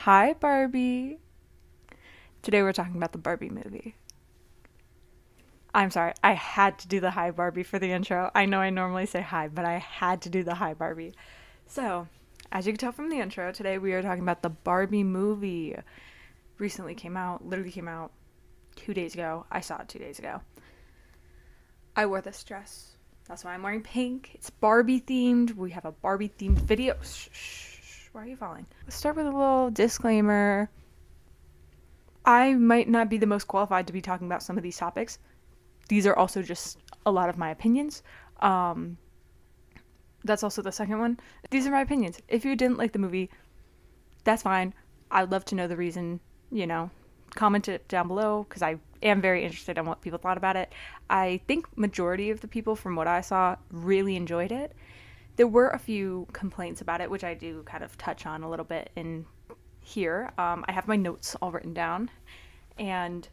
Hi, Barbie. Today we're talking about the Barbie movie. I'm sorry, I had to do the hi, Barbie for the intro. I know I normally say hi, but I had to do the hi, Barbie. So, as you can tell from the intro, today we are talking about the Barbie movie. Recently came out, literally came out 2 days ago. I saw it 2 days ago. I wore this dress. That's why I'm wearing pink. It's Barbie themed. We have a Barbie themed video. Shh. Why are you falling? Let's start with a little disclaimer. I might not be the most qualified to be talking about some of these topics. These are also just a lot of my opinions. That's also the second one. These are my opinions. If you didn't like the movie, that's fine. I'd love to know the reason, you know. Comment it down below because I am very interested in what people thought about it. I think majority of the people from what I saw really enjoyed it. There were a few complaints about it, which I do kind of touch on a little bit in here. I have my notes all written down. And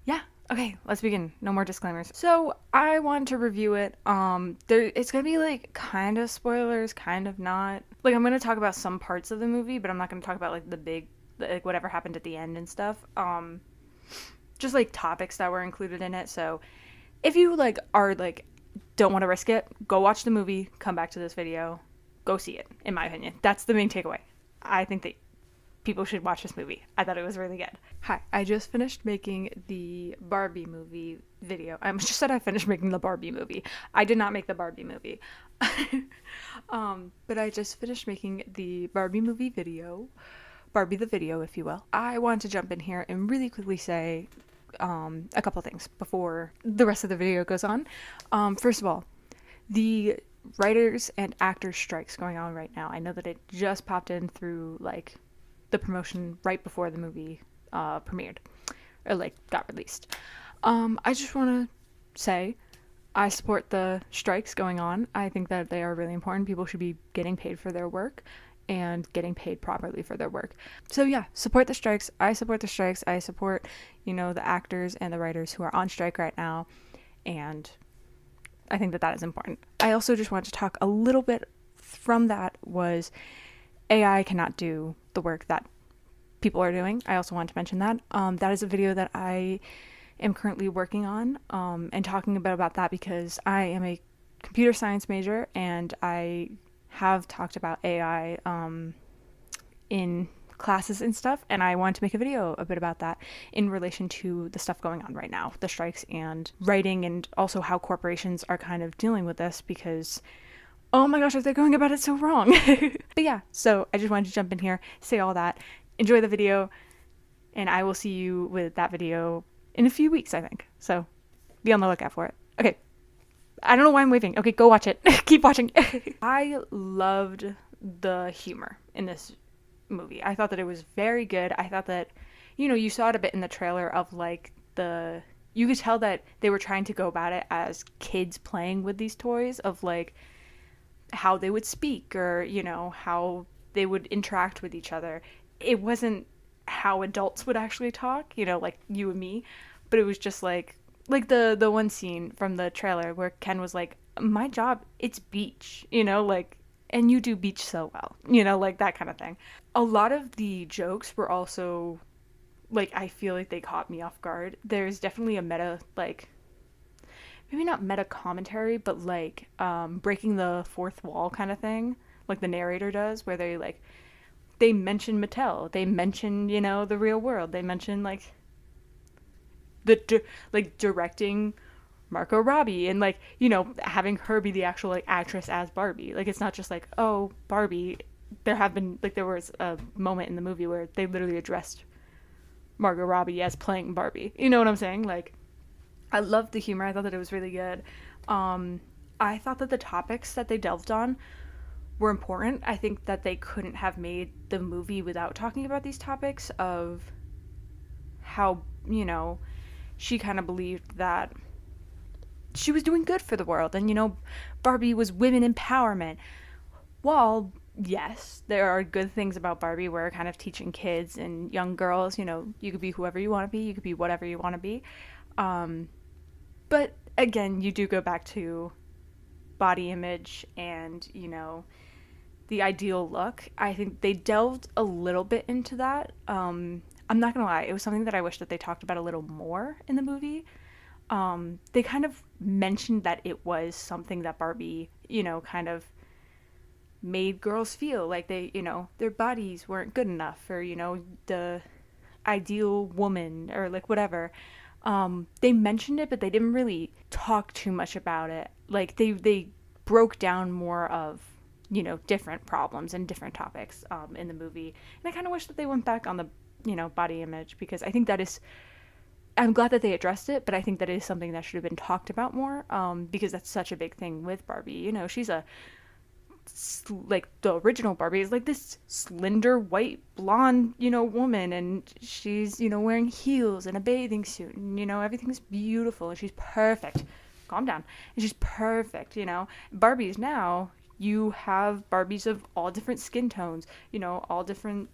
yeah, okay, let's begin. No more disclaimers. So I want to review it. It's gonna be like kind of spoilers, kind of not. Like I'm gonna talk about some parts of the movie, but I'm not gonna talk about like the big, like whatever happened at the end and stuff. Just like topics that were included in it. So if you like are like don't want to risk it, go watch the movie, come back to this video, go see it. In my opinion, that's the main takeaway. I think that people should watch this movie. I thought it was really good. Hi, I just finished making the Barbie movie video. I just said I finished making the Barbie movie. I did not make the Barbie movie. But I just finished making the Barbie movie video. Barbie the video, if you will. I want to jump in here and really quickly say a couple things before the rest of the video goes on. First of all, the writers and actors strikes going on right now. I know that it just popped in through like the promotion right before the movie premiered or like got released. I just want to say I support the strikes going on. I think that they are really important. People should be getting paid for their work and getting paid properly for their work. So yeah, support the strikes. I support the strikes. I support, the actors and the writers who are on strike right now. And I think that that is important. I also just want to talk a little bit from that was AI cannot do the work that people are doing. I also want to mention that. That is a video that I am currently working on and talking about that because I am a computer science major and I have talked about AI in classes and stuff, and I want to make a video a bit about that in relation to the stuff going on right now, the strikes and writing, and also how corporations are kind of dealing with this because oh my gosh, are they going about it so wrong? But yeah, so I just wanted to jump in here, say all that, enjoy the video, and I will see you with that video in a few weeks, I think. So be on the lookout for it. Okay. I don't know why I'm waving. Okay, go watch it. Keep watching. I loved the humor in this movie. I thought that it was very good. I thought that, you saw it a bit in the trailer of like you could tell that they were trying to go about it as kids playing with these toys of like how they would speak or, how they would interact with each other. It wasn't how adults would actually talk, like you and me, but it was just like the one scene from the trailer where Ken was like, my job, it's beach, like, and you do beach so well, like that kind of thing. A lot of the jokes were also, like, I feel like they caught me off guard. There's definitely a meta, like, maybe not meta commentary, but like, breaking the fourth wall kind of thing, like the narrator does, where they mention Mattel, they mention, the real world, they mention, like, directing Margot Robbie and like having her be the actual like actress as Barbie. Like it's not just like oh Barbie. There was a moment in the movie where they literally addressed Margot Robbie as playing Barbie. You know what I'm saying? Like I loved the humor. I thought that it was really good. I thought that the topics that they delved on were important. I think that they couldn't have made the movie without talking about these topics of how she kind of believed that she was doing good for the world and Barbie was women empowerment. While yes, there are good things about Barbie, we're kind of teaching kids and young girls, you could be whoever you want to be, you could be whatever you want to be, but again, you do go back to body image and the ideal look. I think they delved a little bit into that. I'm not gonna lie, it was something that I wish that they talked about a little more in the movie. They kind of mentioned that it was something that Barbie, kind of made girls feel like they, their bodies weren't good enough, or, the ideal woman, or like whatever. They mentioned it, but they didn't really talk too much about it. Like they broke down more of, different problems and different topics in the movie. And I kind of wish that they went back on the, body image, because I think that is, I'm glad that they addressed it, but I think that is something that should have been talked about more, because that's such a big thing with Barbie. She's like the original Barbie is like this slender white blonde, woman, and she's, wearing heels and a bathing suit, and, everything's beautiful, and she's perfect. Calm down. And she's perfect, Barbies now, you have Barbies of all different skin tones, all different,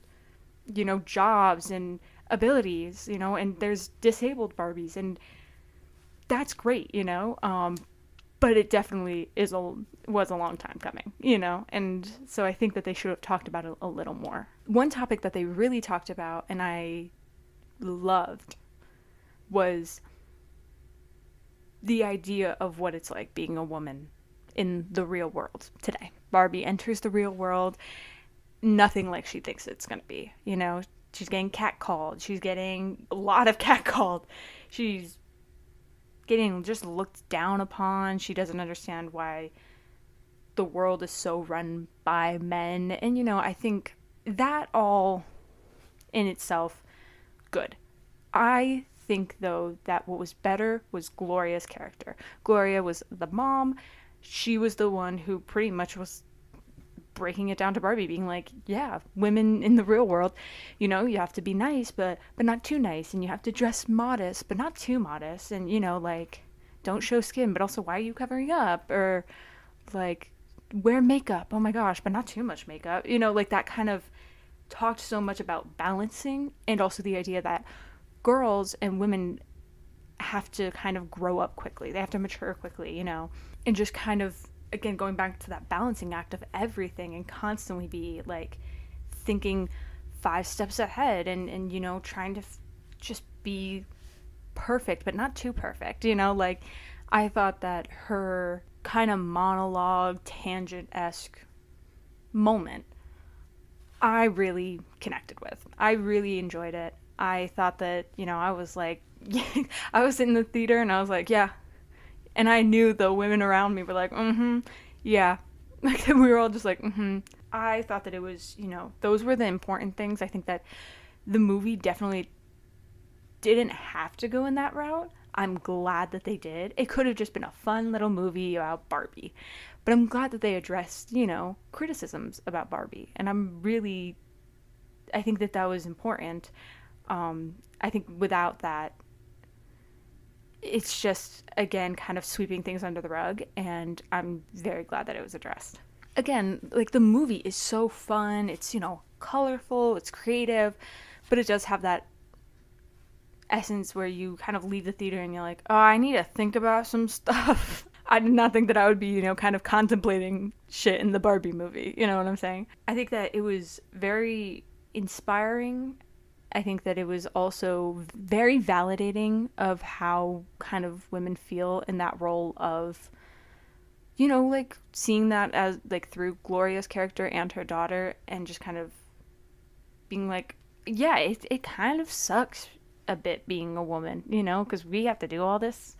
jobs and abilities, and there's disabled Barbies, and that's great, but it definitely was a long time coming, and so I think that they should have talked about it a little more. One topic that they really talked about and I loved was the idea of what it's like being a woman in the real world today. Barbie enters the real world, nothing like she thinks it's going to be, she's getting catcalled, she's getting a lot of catcalled, she's getting just looked down upon. She doesn't understand why the world is so run by men. And, I think that all in itself, good. I think, though, that what was better was Gloria's character. Gloria was the mom. She was the one who pretty much was breaking it down to Barbie, being like, yeah, women in the real world, you have to be nice, but not too nice, and you have to dress modest, but not too modest, and, like, don't show skin, but also, why are you covering up? Or, like, wear makeup, oh my gosh, but not too much makeup, like, that kind of talked so much about balancing, and also the idea that girls and women have to kind of grow up quickly, they have to mature quickly, and just kind of, again, going back to that balancing act of everything, and constantly be like thinking 5 steps ahead, and trying to just be perfect, but not too perfect, like, I thought that her kind of monologue, tangent-esque moment, I really connected with. I really enjoyed it. I thought that, I was like, I was in the theater and I was like, yeah. And I knew the women around me were like, yeah. Like, we were all just like, I thought that it was, those were the important things. I think that the movie definitely didn't have to go in that route. I'm glad that they did. It could have just been a fun little movie about Barbie. But I'm glad that they addressed, criticisms about Barbie. And I think that was important. I think without that, it's just, again, kind of sweeping things under the rug, and I'm very glad that it was addressed. Again, like, the movie is so fun, it's, colorful, it's creative, but it does have that essence where you kind of leave the theater and you're like, oh, I need to think about some stuff. I did not think that I would be, kind of contemplating shit in the Barbie movie, you know what I'm saying? I think that it was very inspiring. I think that it was also very validating of how kind of women feel in that role of, like, seeing that as, like, through Gloria's character and her daughter, and just kind of being like, yeah, it kind of sucks a bit being a woman, because we have to do all this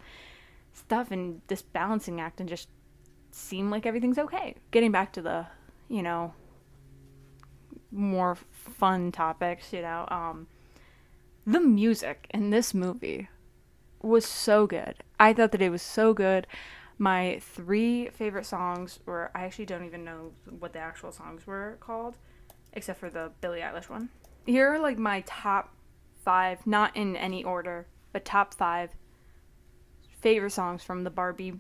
stuff and this balancing act and just seem like everything's okay. Getting back to the, more fun topics, the music in this movie was so good. I thought that it was so good. My 3 favorite songs were, I actually don't even know what the actual songs were called, except for the Billie Eilish one. Here are, like, my top 5, not in any order, but top 5 favorite songs from the Barbie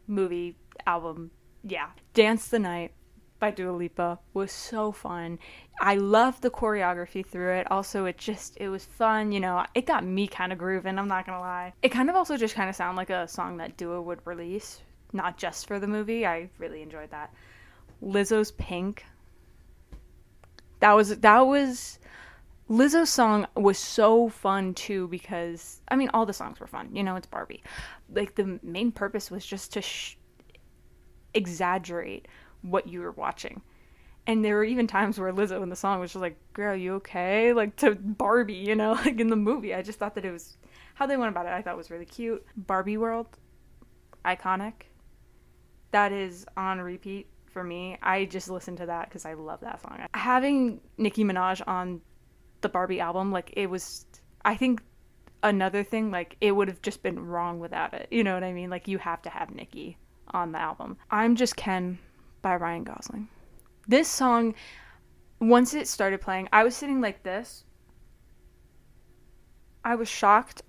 movie album. Yeah. Dance the Night by Dua Lipa was so fun. I loved the choreography through it. Also, it was fun, it got me kind of grooving, I'm not gonna lie. It kind of also just kind of sounded like a song that Dua would release, not just for the movie. I really enjoyed that. Lizzo's Pink. That was Lizzo's song was so fun too, because I mean all the songs were fun. You know, it's Barbie. Like the main purpose was just to exaggerate what you were watching. And there were even times where Lizzo in the song was just like, "Girl, you okay?" Like to Barbie, you know, like in the movie. I just thought that it was how they went about it. I thought was really cute. Barbie World, iconic. That is on repeat for me. I just listen to that because I love that song. Having Nicki Minaj on the Barbie album, like it was, I think another thing, like it would have just been wrong without it. You know what I mean? Like you have to have Nicki on the album. I'm Just Ken by Ryan Gosling. This song, once it started playing, I was sitting like this. I was shocked.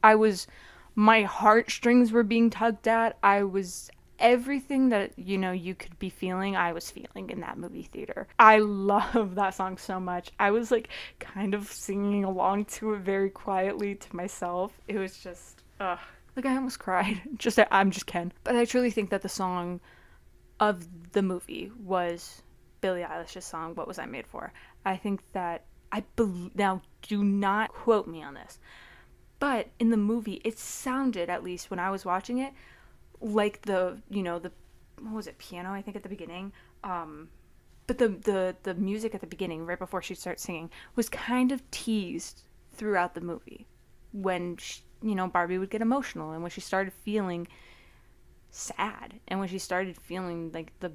My heartstrings were being tugged at. I was everything that, you know, you could be feeling, I was feeling in that movie theater. I love that song so much. I was like kind of singing along to it very quietly to myself. It was just, like I almost cried. Just that I'm Just Ken. But I truly think that the song of the movie was Billie Eilish's song, What Was I Made For? I think that now do not quote me on this, but in the movie it sounded, at least when I was watching it, like the, you know, the, what was it, piano I think at the beginning, but the music at the beginning right before she starts singing was kind of teased throughout the movie when she, you know, Barbie would get emotional, and when she started feeling sad, and when she started feeling like the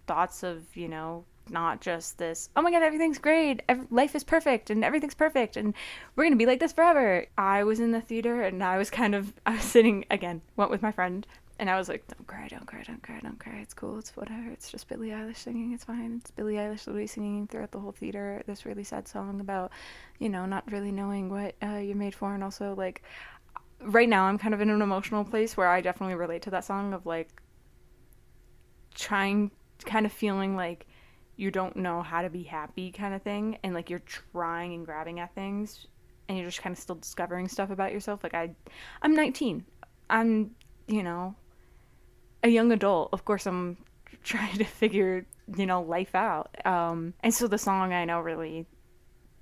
thoughts of, you know, not just this, oh my god, everything's great, life is perfect and everything's perfect and we're gonna be like this forever. I was in the theater and I was sitting, again, went with my friend, and I was like, don't cry, don't cry, don't cry, don't cry, it's cool, it's whatever, it's just Billie Eilish singing, it's fine. It's Billie Eilish literally singing throughout the whole theater this really sad song about, you know, not really knowing what you're made for. And also, like, right now I'm kind of in an emotional place where I definitely relate to that song of like kind of feeling like you don't know how to be happy kind of thing, and like you're trying and grabbing at things and you're just kind of still discovering stuff about yourself. Like I'm 19. I'm, you know, a young adult. Of course I'm trying to figure, you know, life out. And so the song, I know, really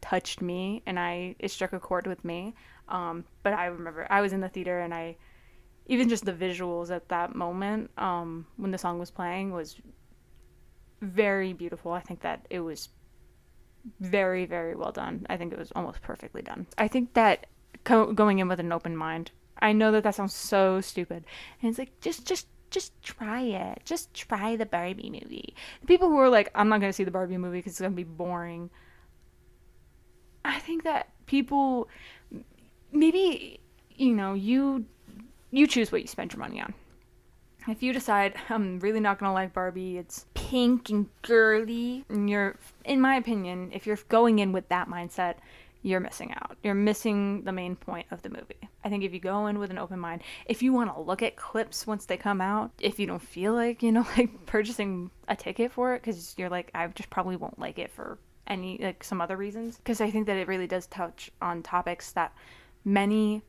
touched me, and it struck a chord with me. But I remember I was in the theater, and even just the visuals at that moment, when the song was playing, was very beautiful. I think that it was very, very well done. I think it was almost perfectly done. I think that going in with an open mind, I know that sounds so stupid, and it's like, just try it. Just try the Barbie movie. The people who are like, I'm not going to see the Barbie movie because it's going to be boring. I think that people, maybe, you know, you choose what you spend your money on. If you decide, I'm really not going to like Barbie, it's pink and girly, and in my opinion, if you're going in with that mindset, you're missing out. You're missing the main point of the movie. I think if you go in with an open mind, if you want to look at clips once they come out, if you don't feel like, you know, like purchasing a ticket for it, because you're like, I just probably won't like it for any, like, some other reasons, because I think that it really does touch on topics that many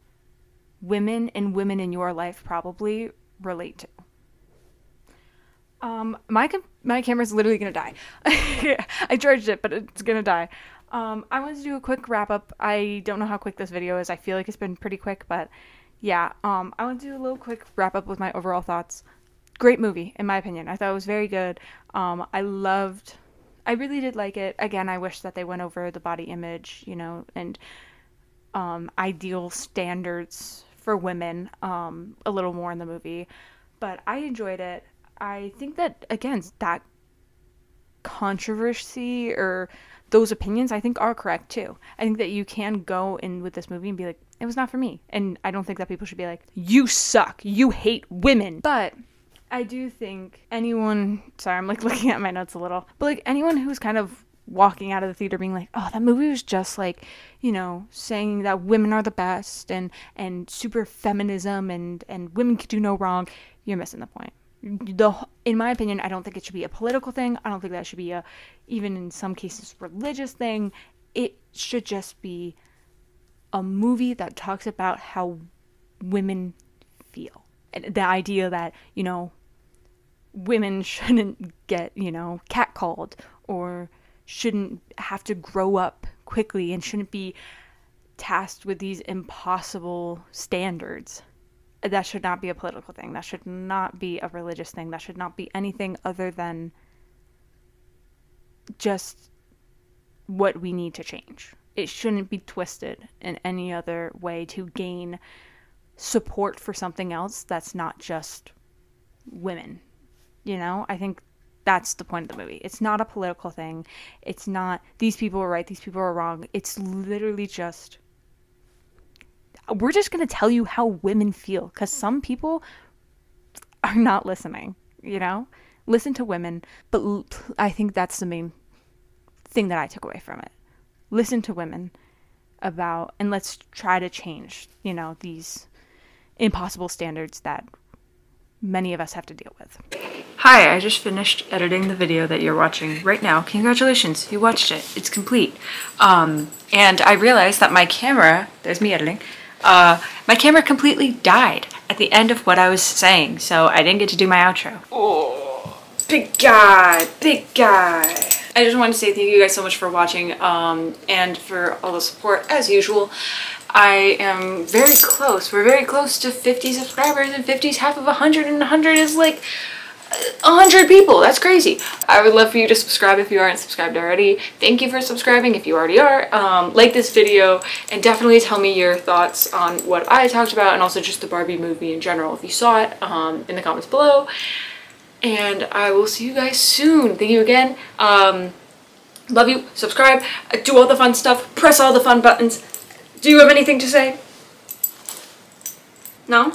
women and women in your life probably relate to. My camera's literally gonna die. I charged it, but it's gonna die. I wanted to do a quick wrap up. I don't know how quick this video is. I feel like it's been pretty quick, but yeah. I want to do a little quick wrap up with my overall thoughts. Great movie, in my opinion. I thought it was very good. I really did like it. Again, I wish that they went over the body image, you know, and ideal standards for women a little more in the movie. But I enjoyed it. I think that, again, that controversy or those opinions, I think, are correct too. I think that you can go in with this movie and be like, it was not for me. And I don't think that people should be like, you suck, you hate women. But I do think sorry, I'm like looking at my notes a little, but like anyone who's kind of walking out of the theater being like, oh, that movie was just like, you know, saying that women are the best and super feminism and women can do no wrong, you're missing the point. In my opinion, I don't think it should be a political thing. I don't think that should be even in some cases, religious thing. It should just be a movie that talks about how women feel. And the idea that, you know, women shouldn't get, you know, catcalled, or shouldn't have to grow up quickly and shouldn't be tasked with these impossible standards. That should not be a political thing. That should not be a religious thing. That should not be anything other than just what we need to change. It shouldn't be twisted in any other way to gain support for something else that's not just women. You know, I think that's the point of the movie. It's not a political thing. It's not these people are right, these people are wrong. It's literally just, we're just going to tell you how women feel, because some people are not listening, you know? Listen to women, but I think that's the main thing that I took away from it. Listen to women about, and let's try to change, you know, these impossible standards that many of us have to deal with. Hi, I just finished editing the video that you're watching right now. Congratulations, you watched it. It's complete. And I realized that my camera, there's me editing, my camera completely died at the end of what I was saying, so I didn't get to do my outro. Oh, big guy, big guy. I just wanted to say thank you guys so much for watching, and for all the support as usual. I am very close. We're very close to 50 subscribers, and 50 is half of 100, and 100 is like 100 people. That's crazy. I would love for you to subscribe if you aren't subscribed already. Thank you for subscribing if you already are. Like this video, and definitely tell me your thoughts on what I talked about, and also just the Barbie movie in general if you saw it, in the comments below. And I will see you guys soon. Thank you again. Love you. Subscribe. Do all the fun stuff. Press all the fun buttons. Do you have anything to say? No?